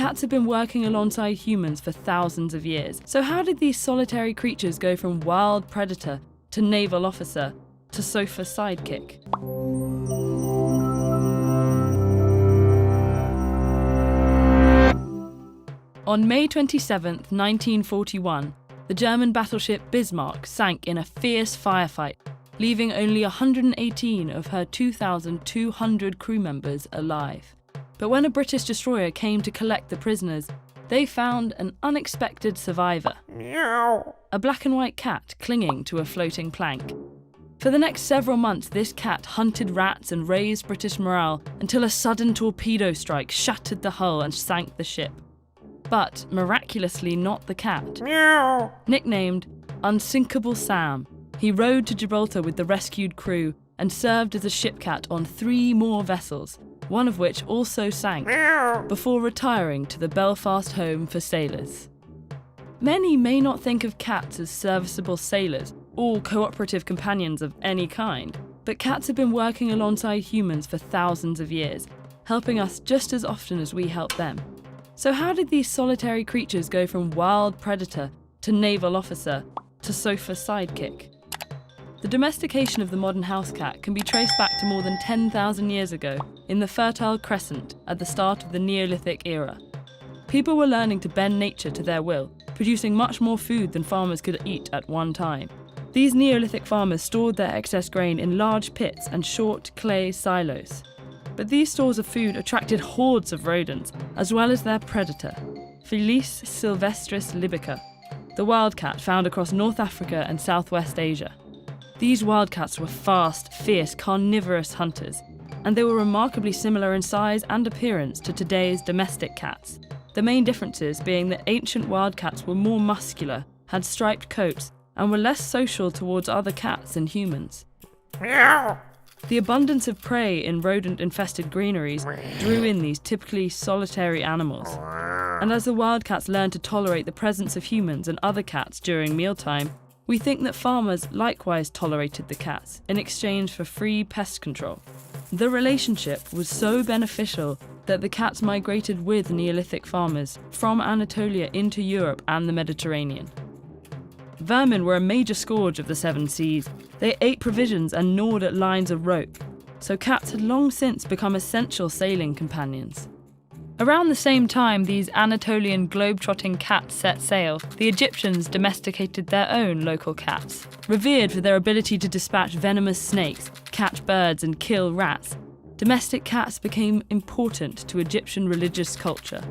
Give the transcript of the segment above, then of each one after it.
cats have been working alongside humans for thousands of years. So how did these solitary creatures go from wild predator to naval officer to sofa sidekick? On May 27, 1941, the German battleship Bismarck sank in a fierce firefight, leaving only 118 of her 2,200 crew members alive. But when a British destroyer came to collect the prisoners, they found an unexpected survivor. Meow. A black and white cat clinging to a floating plank. For the next several months, this cat hunted rats and raised British morale until a sudden torpedo strike shattered the hull and sank the ship. But, miraculously, not the cat. Meow. Nicknamed Unsinkable Sam, he rode to Gibraltar with the rescued crew and served as a ship cat on 3 more vessels, one of which also sank, Meow. before retiring to the Belfast home for sailors. Many may not think of cats as serviceable sailors or cooperative companions of any kind, but cats have been working alongside humans for thousands of years, helping us just as often as we help them. So how did these solitary creatures go from wild predator to naval officer to sofa sidekick? The domestication of the modern house cat can be traced back to more than 10,000 years ago, in the Fertile Crescent at the start of the Neolithic era. People were learning to bend nature to their will, producing much more food than farmers could eat at one time. These Neolithic farmers stored their excess grain in large pits and short clay silos. But these stores of food attracted hordes of rodents, as well as their predator, Felis sylvestris libica, the wildcat found across North Africa and Southwest Asia. These wildcats were fast, fierce, carnivorous hunters, and they were remarkably similar in size and appearance to today's domestic cats, the main differences being that ancient wildcats were more muscular, had striped coats, and were less social towards other cats and humans. Meow. The abundance of prey in rodent-infested greeneries drew in these typically solitary animals. And as the wildcats learned to tolerate the presence of humans and other cats during mealtime, we think that farmers likewise tolerated the cats in exchange for free pest control. The relationship was so beneficial that the cats migrated with Neolithic farmers from Anatolia into Europe and the Mediterranean. Vermin were a major scourge of the 7 seas. They ate provisions and gnawed at lines of rope, so cats had long since become essential sailing companions. Around the same time these Anatolian globe-trotting cats set sail, the Egyptians domesticated their own local cats. Revered for their ability to dispatch venomous snakes, catch birds and kill rats, domestic cats became important to Egyptian religious culture.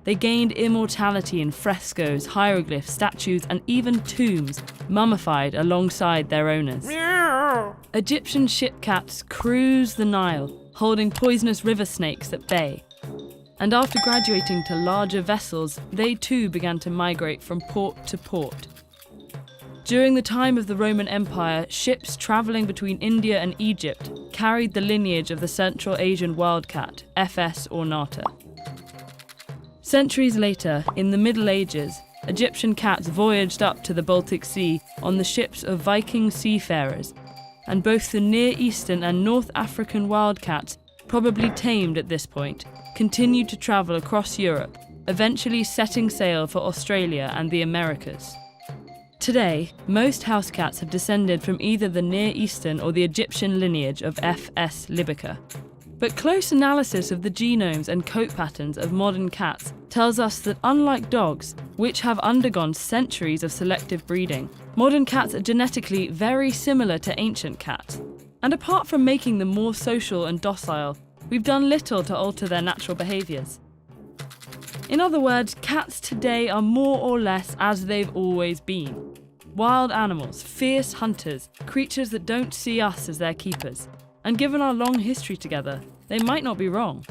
They gained immortality in frescoes, hieroglyphs, statues, and even tombs, mummified alongside their owners. Meow. Egyptian ship cats cruised the Nile, holding poisonous river snakes at bay. And after graduating to larger vessels, they too began to migrate from port to port. During the time of the Roman Empire, ships travelling between India and Egypt carried the lineage of the Central Asian wildcat, Fs ornata. Centuries later, in the Middle Ages, Egyptian cats voyaged up to the Baltic Sea on the ships of Viking seafarers, and both the Near Eastern and North African wildcats, probably tamed at this point, continued to travel across Europe, eventually setting sail for Australia and the Americas. Today, most house cats have descended from either the Near Eastern or the Egyptian lineage of Fs libica. But close analysis of the genomes and coat patterns of modern cats tells us that unlike dogs, which have undergone centuries of selective breeding, modern cats are genetically very similar to ancient cats. And apart from making them more social and docile, we've done little to alter their natural behaviours. In other words, cats today are more or less as they've always been. Wild animals, fierce hunters, creatures that don't see us as their keepers. And given our long history together, they might not be wrong.